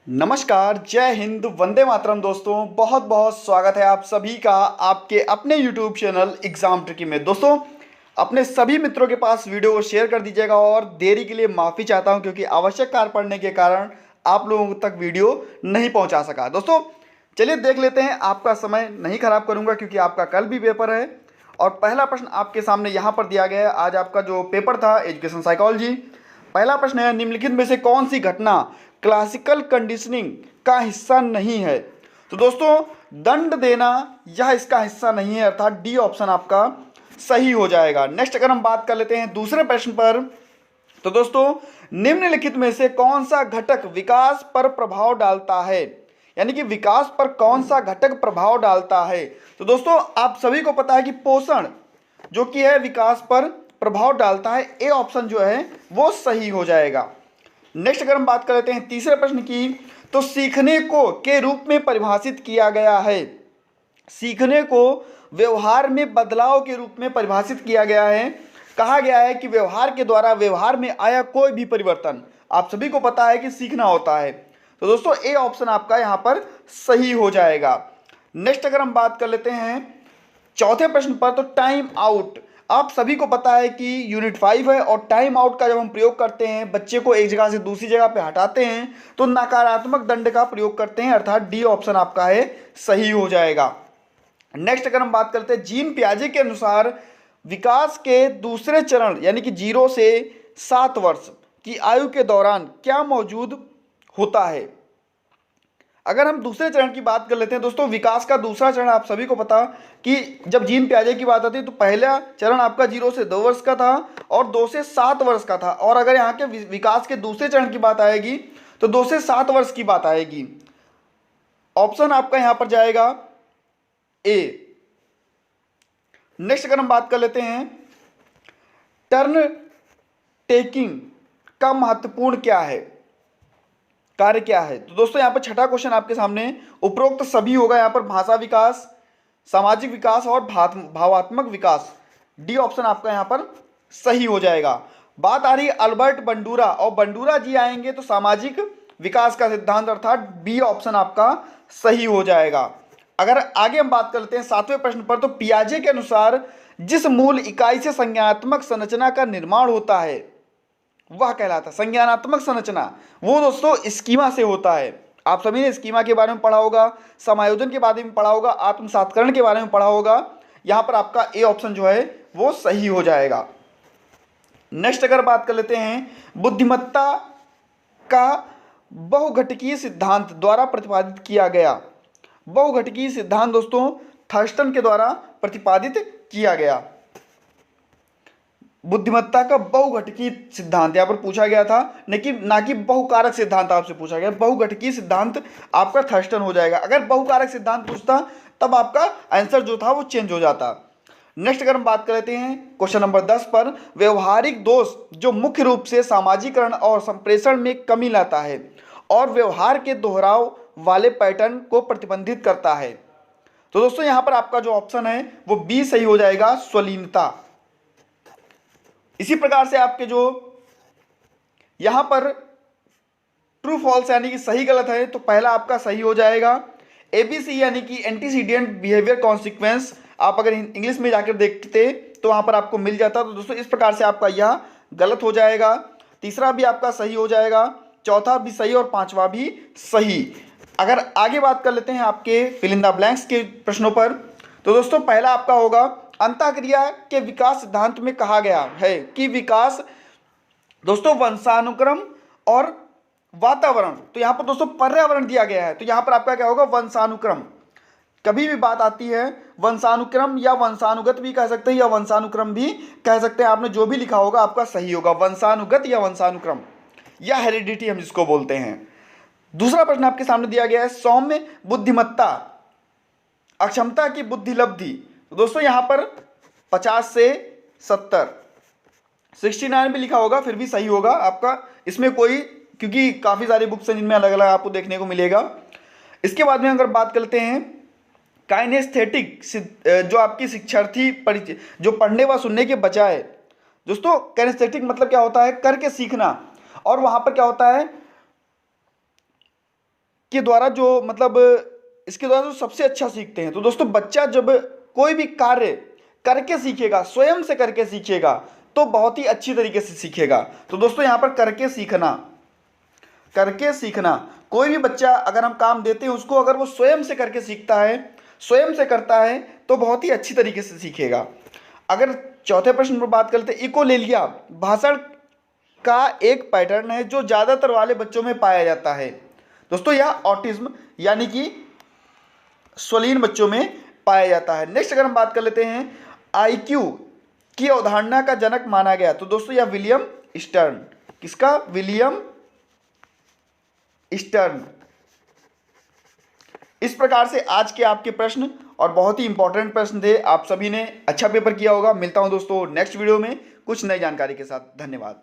नमस्कार, जय हिंद, वंदे मातरम। दोस्तों बहुत बहुत स्वागत है आप सभी का आपके अपने YouTube चैनल एग्जाम ट्रिकी में। दोस्तों अपने सभी मित्रों के पास वीडियो को शेयर कर दीजिएगा और देरी के लिए माफ़ी चाहता हूं क्योंकि आवश्यक कार्य पड़ने के कारण आप लोगों तक वीडियो नहीं पहुंचा सका। दोस्तों चलिए देख लेते हैं, आपका समय नहीं खराब करूंगा क्योंकि आपका कल भी पेपर है। और पहला प्रश्न आपके सामने यहाँ पर दिया गया है। आज आपका जो पेपर था एजुकेशन साइकोलॉजी, पहला प्रश्न है, निम्नलिखित में से कौन सी घटना क्लासिकल कंडीशनिंग का हिस्सा नहीं है? तो दोस्तों दंड देना यह इसका हिस्सा नहीं है, अर्थात डी ऑप्शन आपका सही हो जाएगा। नेक्स्ट अगर हम बात कर लेते हैं दूसरे प्रश्न पर, तो दोस्तों निम्नलिखित में से कौन सा घटक विकास पर प्रभाव डालता है, यानी कि विकास पर कौन सा घटक प्रभाव डालता है? तो दोस्तों आप सभी को पता है कि पोषण जो कि है विकास पर प्रभाव डालता है। ए ऑप्शन जो है वो सही हो जाएगा। नेक्स्ट अगर हम बात कर लेते हैं तीसरे प्रश्न की, तो सीखने को के रूप में परिभाषित किया गया है। सीखने को व्यवहार में बदलाव के रूप में परिभाषित किया गया है। कहा गया है कि व्यवहार के द्वारा व्यवहार में आया कोई भी परिवर्तन, आप सभी को पता है कि सीखना होता है। तो दोस्तों ए ऑप्शन आपका यहाँ पर सही हो जाएगा। नेक्स्ट अगर हम बात कर लेते हैं चौथे प्रश्न पर, तो टाइम आउट, आप सभी को पता है कि यूनिट 5 है और टाइम आउट का जब हम प्रयोग करते हैं, बच्चे को एक जगह से दूसरी जगह पे हटाते हैं, तो नकारात्मक दंड का प्रयोग करते हैं, अर्थात डी ऑप्शन आपका है सही हो जाएगा। नेक्स्ट अगर हम बात करते हैं जीन पियाजे के अनुसार विकास के दूसरे चरण यानी कि 0 से 7 वर्ष की आयु के दौरान क्या मौजूद होता है? अगर हम दूसरे चरण की बात कर लेते हैं दोस्तों, विकास का दूसरा चरण आप सभी को पता कि जब जीन पियाजे की बात आती है तो पहला चरण आपका 0 से 2 वर्ष का था और 2 से 7 वर्ष का था। और अगर यहाँ के विकास के दूसरे चरण की बात आएगी तो 2 से 7 वर्ष की बात आएगी। ऑप्शन आपका यहाँ पर जाएगा ए। नेक्स्ट अगर हम बात कर लेते हैं टर्न टेकिंग का महत्वपूर्ण क्या है, कार्य क्या है? तो दोस्तों यहाँ पर छठा क्वेश्चन आपके सामने, उपरोक्त सभी होगा यहाँ पर भाषा विकास, सामाजिक विकास और भावात्मक विकास। डी ऑप्शन आपका यहाँ पर सही हो जाएगा। बात आ रही है अल्बर्ट बंडूरा, और बंडूरा जी आएंगे तो सामाजिक विकास का सिद्धांत, अर्थात बी ऑप्शन आपका सही हो जाएगा। अगर आगे हम बात करते हैं सातवें प्रश्न पर, तो पियाजे के अनुसार जिस मूल इकाई से संज्ञानात्मक संरचना का निर्माण होता है वह कहलाता है संज्ञानात्मक संरचना। वो दोस्तों स्कीमा से होता है। आप सभी ने स्कीमा के बारे में पढ़ा होगा, समायोजन के बारे में पढ़ा होगा, आत्मसात्करण के बारे में पढ़ा होगा। यहाँ पर आपका ए ऑप्शन जो है वो सही हो जाएगा। नेक्स्ट अगर बात कर लेते हैं बुद्धिमत्ता का बहुघटकीय सिद्धांत द्वारा प्रतिपादित किया गया। बहुघटकीय सिद्धांत दोस्तों थर्स्टन के द्वारा प्रतिपादित किया गया। बुद्धिमत्ता का बहुघटकीय सिद्धांत यहाँ पर पूछा गया था, ना कि बहुकारक सिद्धांत आपसे पूछा गया। बहुघटकीय सिद्धांत आपका थर्स्टन हो जाएगा। अगर बहुकारक सिद्धांत पूछता तब आपका आंसर जो था वो चेंज हो जाता। नेक्स्ट अगर हम बात कर लेते हैं क्वेश्चन नंबर 10 पर, व्यवहारिक दोष जो मुख्य रूप से सामाजिकरण और संप्रेषण में कमी लाता है और व्यवहार के दोहराव वाले पैटर्न को प्रतिबंधित करता है। तो दोस्तों यहाँ पर आपका जो ऑप्शन है वो बी सही हो जाएगा, स्वलीनता। इसी प्रकार से आपके जो यहां पर ट्रू फॉल्स यानी कि सही गलत है, तो पहला आपका सही हो जाएगा एबीसी यानी कि एंटीसीडेंट बिहेवियर कॉन्सिक्वेंस। आप अगर इंग्लिश में जाकर देखते तो वहां पर आपको मिल जाता। तो दोस्तों इस प्रकार से आपका यह गलत हो जाएगा। तीसरा भी आपका सही हो जाएगा, चौथा भी सही और पांचवा भी सही। अगर आगे बात कर लेते हैं आपके फिल इन द ब्लैंक्स के प्रश्नों पर, तो दोस्तों पहला आपका होगा अंतःक्रिया के विकास सिद्धांत में कहा गया है कि विकास दोस्तों वंशानुक्रम और वातावरण, तो यहाँ पर दोस्तों पर्यावरण दिया गया है, तो यहाँ पर आपका क्या होगा वंशानुक्रम। कभी भी बात आती है वंशानुक्रम या वंशानुगत भी कह सकते हैं या वंशानुक्रम भी कह सकते हैं, आपने जो भी लिखा होगा आपका सही होगा, वंशानुगत या वंशानुक्रम या हेरिडिटी हम जिसको बोलते हैं। दूसरा प्रश्न आपके सामने दिया गया है सौम्य बुद्धिमत्ता अक्षमता की बुद्धिलब्धि। तो दोस्तों यहाँ पर 50 से 70, 69 भी लिखा होगा फिर भी सही होगा आपका, इसमें कोई, क्योंकि काफ़ी सारी बुक्स हैं जिनमें अलग अलग आपको देखने को मिलेगा। इसके बाद में अगर बात करते हैं काइनेस्थेटिक, जो आपकी शिक्षार्थी जो पढ़ने व सुनने के बजाय, दोस्तों काइनेस्थेटिक मतलब क्या होता है, करके सीखना, और वहाँ पर क्या होता है के द्वारा जो मतलब इसके द्वारा जो सबसे अच्छा सीखते हैं। तो दोस्तों बच्चा जब कोई भी कार्य करके सीखेगा, स्वयं से करके सीखेगा, तो बहुत ही अच्छी तरीके से सीखेगा। तो दोस्तों यहाँ पर करके सीखना, कोई भी बच्चा अगर हम काम देते हैं उसको, अगर वो स्वयं से करके सीखता है, स्वयं से करता है, तो बहुत ही अच्छी तरीके से सीखेगा। अगर चौथे प्रश्न पर बात करते हैं, इकोलेलिया भाषण का एक पैटर्न है जो ज़्यादातर वाले बच्चों में पाया जाता है। दोस्तों यह ऑटिज्म यानी कि स्वलीन बच्चों में पाया जाता है। नेक्स्ट अगर हम बात कर लेते हैं, आईक्यू की अवधारणा का जनक माना गया। तो दोस्तों यह विलियम स्टर्न, किसका? William stern. इस प्रकार से आज के आपके प्रश्न और बहुत ही इंपॉर्टेंट प्रश्न थे। आप सभी ने अच्छा पेपर किया होगा। मिलता हूं दोस्तों नेक्स्ट वीडियो में कुछ नई जानकारी के साथ। धन्यवाद।